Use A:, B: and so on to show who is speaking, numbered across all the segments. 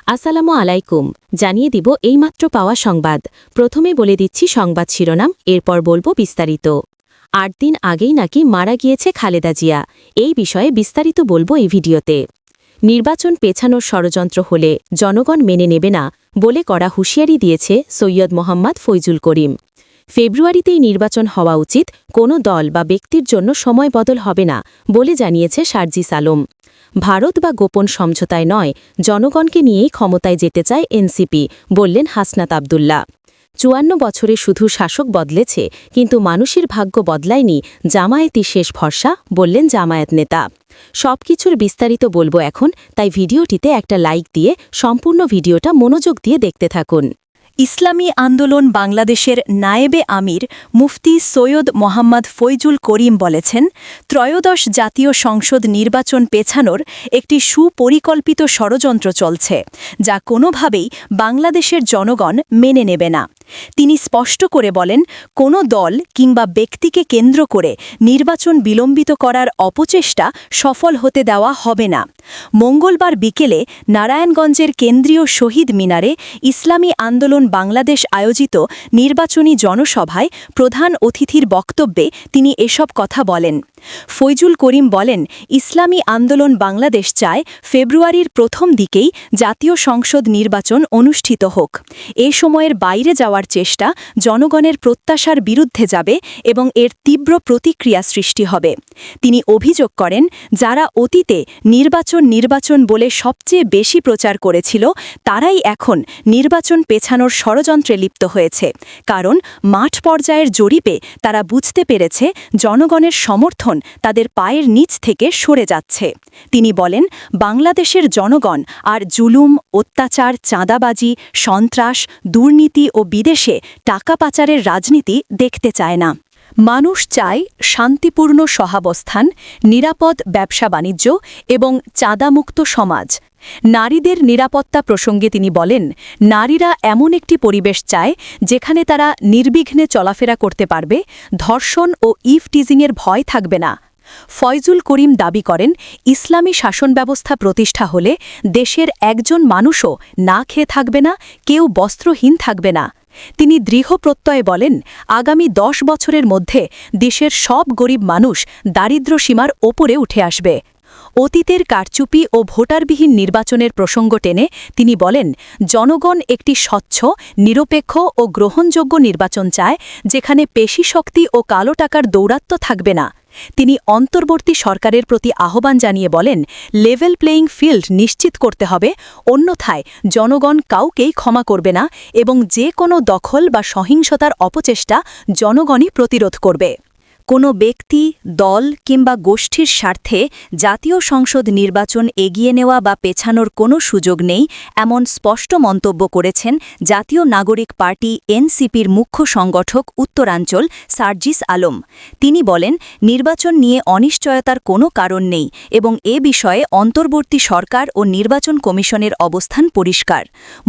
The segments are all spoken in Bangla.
A: আসসালামু আলাইকুম। জানিয়ে দিব এইমাত্র পাওয়া সংবাদ। প্রথমে বলে দিচ্ছি সংবাদ শিরোনাম, এরপর বলবো বিস্তারিত। ৮ দিন আগেই নাকি মারা গিয়েছে খালেদা জিয়া। এই বিষয়ে বিস্তারিত বলবো এই ভিডিওতে। নির্বাচন পেছানোর ষড়যন্ত্র হলে জনগণ মেনে নেবে না বলে কড়া হুঁশিয়ারি দিয়েছে সৈয়দ মোহাম্মদ ফৈজুল করিম। ফেব্রুয়ারিতেই নির্বাচন হওয়া উচিত, কোনো দল বা ব্যক্তির জন্য সময় বদল হবে না বলে জানিয়েছে সার্জিস আলম। ভারত বা গোপন সমঝোতায় নয়, জনগণকে নিয়েই ক্ষমতায় যেতে চায় এনসিপি, বললেন হাসনাত আব্দুল্লাহ। ৫৪ বছরে শুধু শাসক বদলেছে, কিন্তু মানুষের ভাগ্য বদলায়নি, জামায়াতই শেষ ভরসা, বললেন জামায়াত নেতা। সবকিছুর বিস্তারিত বলবো এখন, তাই ভিডিওটিতে একটা লাইক দিয়ে সম্পূর্ণ ভিডিওটা মনোযোগ দিয়ে দেখতে থাকুন।
B: ইসলামী আন্দোলন বাংলাদেশের নায়েবে আমির মুফতি সৈয়দ মোহাম্মদ ফৈজুল করিম বলেছেন, ত্রয়োদশ জাতীয় সংসদ নির্বাচন পেছানোর একটি সুপরিকল্পিত ষড়যন্ত্র চলছে, যা কোনোভাবেই বাংলাদেশের জনগণ মেনে নেবে না। তিনি স্পষ্ট করে বলেন, কোনো দল কিংবা ব্যক্তিকে কেন্দ্র করে নির্বাচন বিলম্বিত করার অপচেষ্টা সফল হতে দেওয়া হবে না। মঙ্গলবার বিকেলে নারায়ণগঞ্জের কেন্দ্রীয় শহীদ মিনারে ইসলামী আন্দোলন বাংলাদেশ আয়োজিত নির্বাচনী জনসভায় প্রধান অতিথির বক্তব্যে তিনি এসব কথা বলেন। ফৈজুল করিম বলেন, ইসলামী আন্দোলন বাংলাদেশ চায় ফেব্রুয়ারির প্রথম দিকেই জাতীয় সংসদ নির্বাচন অনুষ্ঠিত হোক। এ সময়ের বাইরে যাওয়ার চেষ্টা জনগণের প্রত্যাশার বিরুদ্ধে যাবে এবং এর তীব্র প্রতিক্রিয়া সৃষ্টি হবে। তিনি অভিযোগ করেন, যারা অতীতে নির্বাচন বলে সবচেয়ে বেশি প্রচার করেছিল, তারাই এখন নির্বাচন পেছানোর ষড়যন্ত্রে লিপ্ত হয়েছে। কারণ মাঠ পর্যায়ের জরিপে তারা বুঝতে পেরেছে জনগণের সমর্থন তাদের পায়ের নিচ থেকে সরে যাচ্ছে। তিনি বলেন, বাংলাদেশের জনগণ আর জুলুম, অত্যাচার, চাঁদাবাজি, সন্ত্রাস, দুর্নীতি ও বিদেশে টাকা পাচারের রাজনীতি দেখতে চায় না। মানুষ চায় শান্তিপূর্ণ সহাবস্থান, নিরাপদ ব্যবসা বাণিজ্য এবং চাঁদামুক্ত সমাজ। নারীদের নিরাপত্তা প্রসঙ্গে তিনি বলেন, নারীরা এমন একটি পরিবেশ চায় যেখানে তারা নির্বিঘ্নে চলাফেরা করতে পারবে, ধর্ষণ ও ইভটিজিংয়ের ভয় থাকবে না। ফয়জুল করিম দাবি করেন, ইসলামী শাসন ব্যবস্থা প্রতিষ্ঠা হলে দেশের একজন মানুষও না খেয়ে থাকবে না, কেউ বস্ত্রহীন থাকবে না। তিনি দৃঢ় প্রত্যয়ে বলেন, আগামী ১০ বছরের মধ্যে দেশের সব গরিব মানুষ দারিদ্র্যসীমার ওপরে উঠে আসবে। অতীতের কারচুপি ও ভোটারবিহীন নির্বাচনের প্রসঙ্গ টেনে তিনি বলেন, জনগণ একটি স্বচ্ছ, নিরপেক্ষ ও গ্রহণযোগ্য নির্বাচন চায়, যেখানে পেশিশক্তি ও কালো টাকার দৌরাত্ম্য থাকবে না। তিনি অন্তর্বর্তী সরকারের প্রতি আহ্বান জানিয়ে বলেন, লেভেল প্লেয়িং ফিল্ড নিশ্চিত করতে হবে, অন্যথায় জনগণ কাউকেই ক্ষমা করবে না এবং যে কোনো দখল বা সহিংসতার অপচেষ্টা জনগণই প্রতিরোধ করবে। কোনো ব্যক্তি, দল কিংবা গোষ্ঠীর স্বার্থে জাতীয় সংসদ নির্বাচন এগিয়ে নেওয়া বা পেছানোর কোনো সুযোগ নেই, এমন স্পষ্ট মন্তব্য করেছেন জাতীয় নাগরিক পার্টি এনসিপির মুখ্য সংগঠক উত্তরাঞ্চল সার্জিস আলম। তিনি বলেন, নির্বাচন নিয়ে অনিশ্চয়তার কোনো কারণ নেই এবং এ বিষয়ে অন্তর্বর্তী সরকার ও নির্বাচন কমিশনের অবস্থান পরিষ্কার।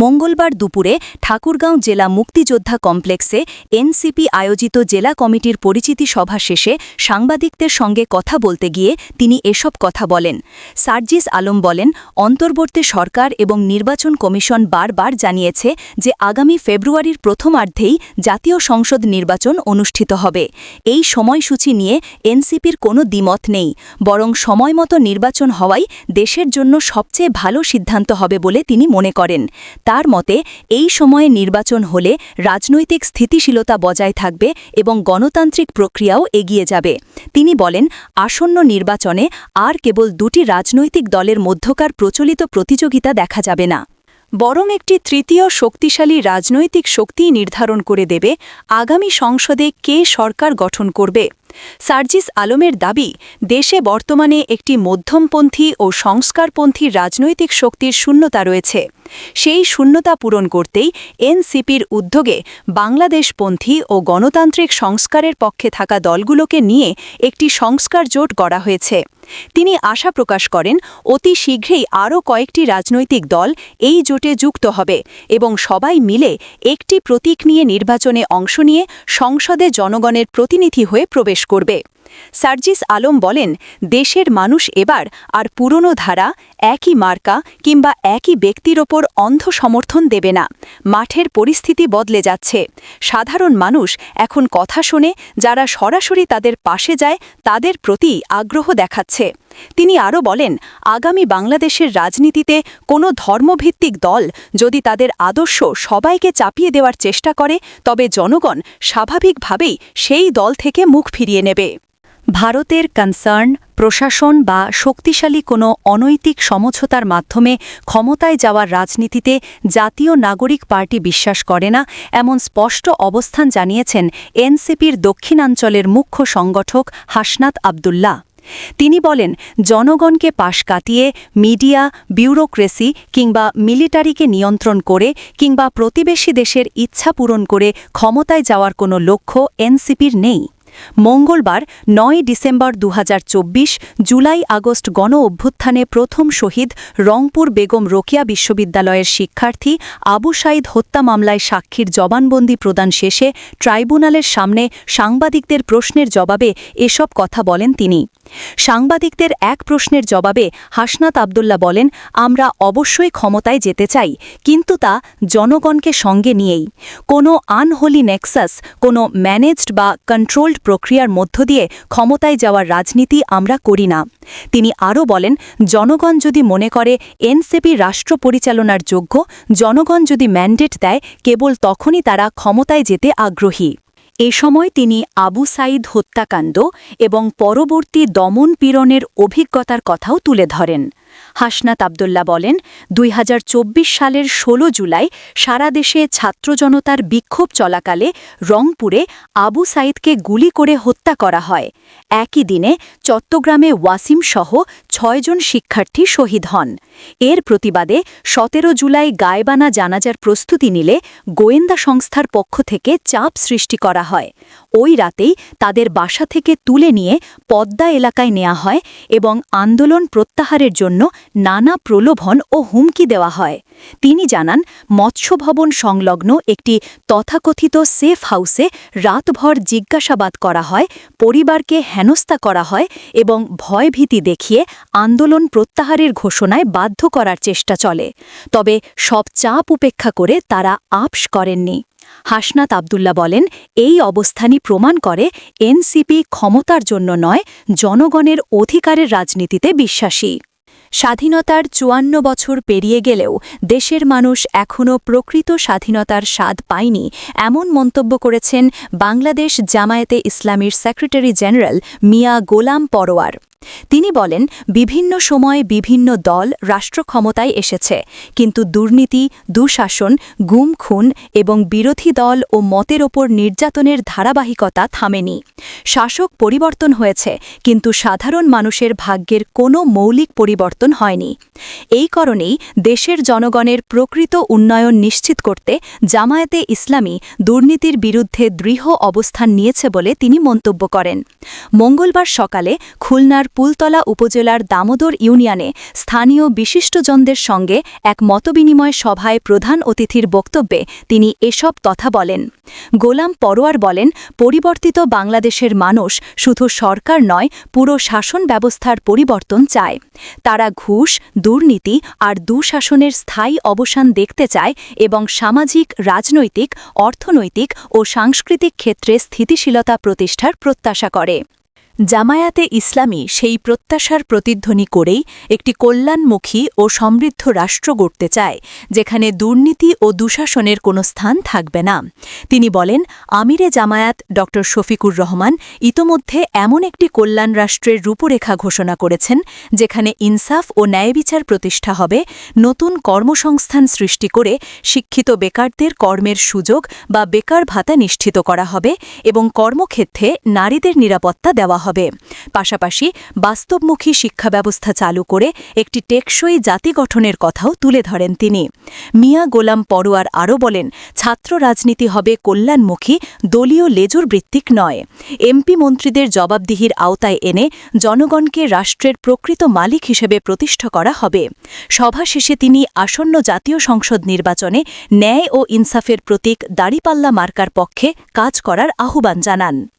B: মঙ্গলবার দুপুরে ঠাকুরগাঁও জেলা মুক্তিযোদ্ধা কমপ্লেক্সে এনসিপি আয়োজিত জেলা কমিটির পরিচিতি সভা শেষে সাংবাদিকদের সঙ্গে কথা বলতে গিয়ে তিনি এসব কথা বলেন। সার্জিস আলম বলেন, অন্তর্বর্তী সরকার এবং নির্বাচন কমিশন বারবার জানিয়েছে যে আগামী ফেব্রুয়ারির প্রথমার্ধেই জাতীয় সংসদ নির্বাচন অনুষ্ঠিত হবে। এই সময়সূচি নিয়ে এনসিপির কোনো দ্বিমত নেই, বরং সময়মতো নির্বাচন হওয়াই দেশের জন্য সবচেয়ে ভালো সিদ্ধান্ত হবে বলে তিনি মনে করেন। তার মতে, এই সময়ে নির্বাচন হলে রাজনৈতিক স্থিতিশীলতা বজায় থাকবে এবং গণতান্ত্রিক প্রক্রিয়াও এগিয়ে যাবে। তিনি বলেন, আসন্ন নির্বাচনে আর কেবল দুটি রাজনৈতিক দলের মধ্যকার প্রচলিত প্রতিযোগিতা দেখা যাবে না, বরং একটি তৃতীয় শক্তিশালী রাজনৈতিক শক্তি নির্ধারণ করে দেবে আগামী সংসদে কে সরকার গঠন করবে। সার্জিস আলমের দাবি, দেশে বর্তমানে একটি মধ্যমপন্থী ও সংস্কারপন্থী রাজনৈতিক শক্তির শূন্যতা রয়েছে। সেই শূন্যতা পূরণ করতেই এনসিপির উদ্যোগে বাংলাদেশপন্থী ও গণতান্ত্রিক সংস্কারের পক্ষে থাকা দলগুলোকে নিয়ে একটি সংস্কার জোট গড়া হয়েছে। তিনি আশা প্রকাশ করেন, অতি শীঘ্রই আরও কয়েকটি রাজনৈতিক দল এই জোটে যুক্ত হবে এবং সবাই মিলে একটি প্রতীক নিয়ে নির্বাচনে অংশ নিয়ে সংসদে জনগণের প্রতিনিধি হয়ে প্রবেশ করবে। সার্জিস আলম বলেন, দেশের মানুষ এবার আর পুরনো ধারা, একই মার্কা কিংবা একই ব্যক্তির ওপর অন্ধ সমর্থন দেবে না। মাঠের পরিস্থিতি বদলে যাচ্ছে। সাধারণ মানুষ এখন কথা শোনে, যারা সরাসরি তাদের পাশে যায় তাদের প্রতি আগ্রহ দেখাচ্ছে। তিনি আরও বলেন, আগামী বাংলাদেশের রাজনীতিতে কোনো ধর্মভিত্তিক দল যদি তাদের আদর্শ সবাইকে চাপিয়ে দেওয়ার চেষ্টা করে, তবে জনগণ স্বাভাবিকভাবেই সেই দল থেকে মুখ ফিরিয়ে নেবে। ভারতের কনসার্ন, প্রশাসন বা শক্তিশালী কোনো অনৈতিক সমঝোতার মাধ্যমে ক্ষমতায় যাওয়ার রাজনীতিতে জাতীয় নাগরিক পার্টি বিশ্বাস করে না, এমন স্পষ্ট অবস্থান জানিয়েছেন এনসিপির দক্ষিণাঞ্চলের মুখ্য সংগঠক হাসনাত আবদুল্লাহ। তিনি বলেন, জনগণকে পাশ কাটিয়ে মিডিয়া, বিউরোক্রেসি কিংবা মিলিটারিকে নিয়ন্ত্রণ করে কিংবা প্রতিবেশী দেশের ইচ্ছা পূরণ করে ক্ষমতায় যাওয়ার কোনো লক্ষ্য এনসিপির নেই। মঙ্গলবার ৯ ডিসেম্বর ২০২৪ জুলাই আগস্ট গণ অভ্যুত্থানে প্রথম শহীদ রংপুর বেগম রোকেয়া বিশ্ববিদ্যালয়ের শিক্ষার্থী আবু সাঈদ হত্যা মামলায় সাক্ষীর জবানবন্দি প্রদান শেষে ট্রাইব্যুনালের সামনে সাংবাদিকদের প্রশ্নের জবাবে এসব কথা বলেন তিনি। সাংবাদিকদের এক প্রশ্নের জবাবে হাসনাত আবদুল্লাহ বলেন, আমরা অবশ্যই ক্ষমতায় যেতে চাই, কিন্তু তা জনগণকে সঙ্গে নিয়েই। কোনো আনহোলি নেক্সাস, কোনো ম্যানেজড বা কন্ট্রোলড প্রক্রিয়ার মধ্য দিয়ে ক্ষমতায় যাওয়ার রাজনীতি আমরা করি না। তিনি আরও বলেন, জনগণ যদি মনে করে এনসিপি রাষ্ট্র পরিচালনার যোগ্য, জনগণ যদি ম্যান্ডেট দেয়, কেবল তখনই তারা ক্ষমতায় যেতে আগ্রহী। এ সময় তিনি আবু সাঈদ হত্যাকাণ্ড এবং পরবর্তী দমন পীড়নের অভিজ্ঞতার কথাও তুলে ধরেন। হাসনাত আবদুল্লাহ বলেন, ২০২৪ সালের ১৬ জুলাই সারা দেশে ছাত্র জনতার বিক্ষোভ চলাকালে রংপুরে আবু সাঈদকে গুলি করে হত্যা করা হয়। একই দিনে চট্টগ্রামে ওয়াসিম সহ ৬ জন শিক্ষার্থী শহীদ হন। এর প্রতিবাদে ১৭ জুলাই গায়েবানা জানাজার প্রস্তুতি নিলে গোয়েন্দা সংস্থার পক্ষ থেকে চাপ সৃষ্টি করা হয়। ওই রাতেই তাদের বাসা থেকে তুলে নিয়ে পদ্মা এলাকায় নেওয়া হয় এবং আন্দোলন প্রত্যাহারের জন্য নানা প্রলোভন ও হুমকি দেওয়া হয়। তিনি জানান, মৎস্য ভবন সংলগ্ন একটি তথাকথিত সেফ হাউসে রাতভর জিজ্ঞাসাবাদ করা হয়, পরিবারকে হেনস্থা করা হয় এবং ভয়ভীতি দেখিয়ে আন্দোলন প্রত্যাহারের ঘোষণায় বাধ্য করার চেষ্টা চলে। তবে সব চাপ উপেক্ষা করে তারা আপস করেননি। হাসনাত আবদুল্লাহ বলেন, এই অবস্থানই প্রমাণ করে এনসিপি ক্ষমতার জন্য নয়, জনগণের অধিকারের রাজনীতিতে বিশ্বাসী। স্বাধীনতার ৫৪ বছর পেরিয়ে গেলেও দেশের মানুষ এখনও প্রকৃত স্বাধীনতার স্বাদ পায়নি, এমন মন্তব্য করেছেন বাংলাদেশ জামায়াতে ইসলামীর সেক্রেটারি জেনারেল মিয়া গোলাম পরোয়ার। তিনি বলেন, বিভিন্ন সময়ে বিভিন্ন দল রাষ্ট্র ক্ষমতায় এসেছে, কিন্তু দুর্নীতি, দুঃশাসন, গুম খুন এবং বিরোধী দল ও মতের ওপর নির্যাতনের ধারাবাহিকতা থামেনি। শাসক পরিবর্তন হয়েছে, কিন্তু সাধারণ মানুষের ভাগ্যের কোনো মৌলিক পরিবর্তন হয়নি। এই কারণেই দেশের জনগণের প্রকৃত উন্নয়ন নিশ্চিত করতে জামায়াতে ইসলামী দুর্নীতির বিরুদ্ধে দৃঢ় অবস্থান নিয়েছে বলে তিনি মন্তব্য করেন। মঙ্গলবার সকালে খুলনার পুলতলা উপজেলার দামোদর ইউনিয়নে স্থানীয় বিশিষ্টজনদের সঙ্গে এক মতবিনিময় সভায় প্রধান অতিথির বক্তব্যে তিনি এসব কথা বলেন। গোলাম পরোয়ার বলেন, পরিবর্তিত বাংলাদেশের মানুষ শুধু সরকার নয়, পুরো শাসন ব্যবস্থার পরিবর্তন চায়। তারা ঘুষ, দুর্নীতি আর দুঃশাসনের স্থায়ী অবসান দেখতে চায় এবং সামাজিক, রাজনৈতিক, অর্থনৈতিক ও সাংস্কৃতিক ক্ষেত্রে স্থিতিশীলতা প্রতিষ্ঠার প্রত্যাশা করে। জামায়াতে ইসলামী সেই প্রত্যাশার প্রতিধ্বনি করেই একটি কল্যাণমুখী ও সমৃদ্ধ রাষ্ট্র গড়তে চায় যেখানে দুর্নীতি ও দুঃশাসনের কোনো স্থান থাকবে না। তিনি বলেন, আমিরে জামায়াত ড শফিকুর রহমান ইতোমধ্যে এমন একটি কল্যাণ রাষ্ট্রের রূপরেখা ঘোষণা করেছেন যেখানে ইনসাফ ও ন্যায়বিচার প্রতিষ্ঠা হবে, নতুন কর্মসংস্থান সৃষ্টি করে শিক্ষিত বেকারদের কর্মের সুযোগ বা বেকার ভাতা নিশ্চিত করা হবে এবং কর্মক্ষেত্রে নারীদের নিরাপত্তা দেওয়া হবে। পাশাপাশি বাস্তবমুখী শিক্ষা ব্যবস্থা চালু করে একটি টেকসই জাতি গঠনের কথাও তুলে ধরেন তিনি। মিয়া গোলাম পরোয়ার আরও বলেন, ছাত্র রাজনীতি হবে কল্যাণমুখী, দলীয় লেজুর ভিত্তিক নয়। এমপি মন্ত্রীদের জবাবদিহির আওতায় এনে জনগণকে রাষ্ট্রের প্রকৃত মালিক হিসেবে প্রতিষ্ঠা করা হবে। সভা শেষে তিনি আসন্ন জাতীয় সংসদ নির্বাচনে ন্যায় ও ইনসাফের প্রতীক দাঁড়িপাল্লা মার্কার পক্ষে কাজ করার আহ্বান জানান।